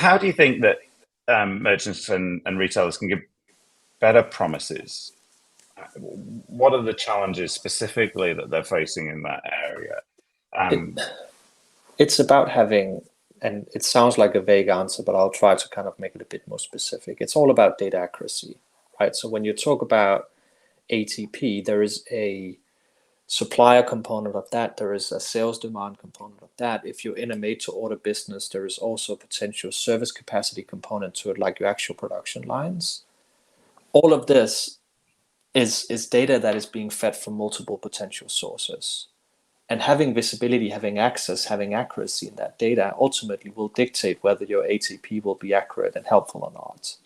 How do you think that merchants and retailers can give better promises? What are the challenges specifically that they're facing in that area? It, it's about having, and it sounds like a vague answer, but I'll try to kind of make it a bit more specific. It's all about data accuracy, right? So when you talk about ATP, there is a supplier component of that. There is a sales demand component of that. If you're in a made-to-order business, there is also a potential service capacity component to it, like your actual production lines. All of this is data that is being fed from multiple potential sources. And having visibility, having access, having accuracy in that data ultimately will dictate whether your ATP will be accurate and helpful or not.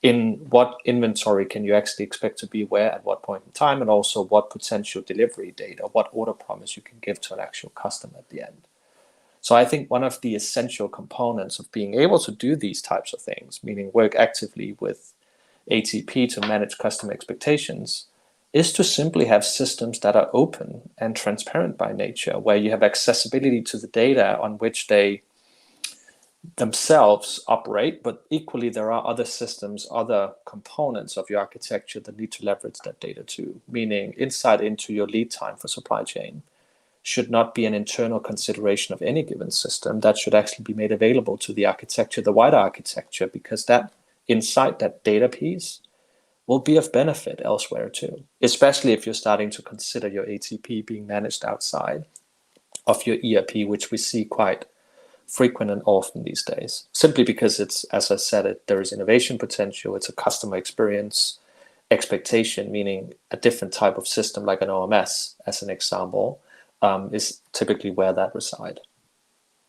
In what inventory can you actually expect to be where at what point in time, and also what potential delivery date or what order promise you can give to an actual customer at the end. So I think one of the essential components of being able to do these types of things, meaning work actively with ATP to manage customer expectations, is to simply have systems that are open and transparent by nature, where you have accessibility to the data on which they themselves operate, but equally there are other systems, other components of your architecture that need to leverage that data too, meaning insight into your lead time for supply chain should not be an internal consideration of any given system. That should actually be made available to the architecture, the wider architecture, because that insight, that data piece, will be of benefit elsewhere too, especially if you're starting to consider your ATP being managed outside of your ERP, which we see quite frequent and often these days, simply because it's, as I said, there is innovation potential. It's a customer experience expectation, meaning a different type of system like an OMS, as an example, is typically where that resides.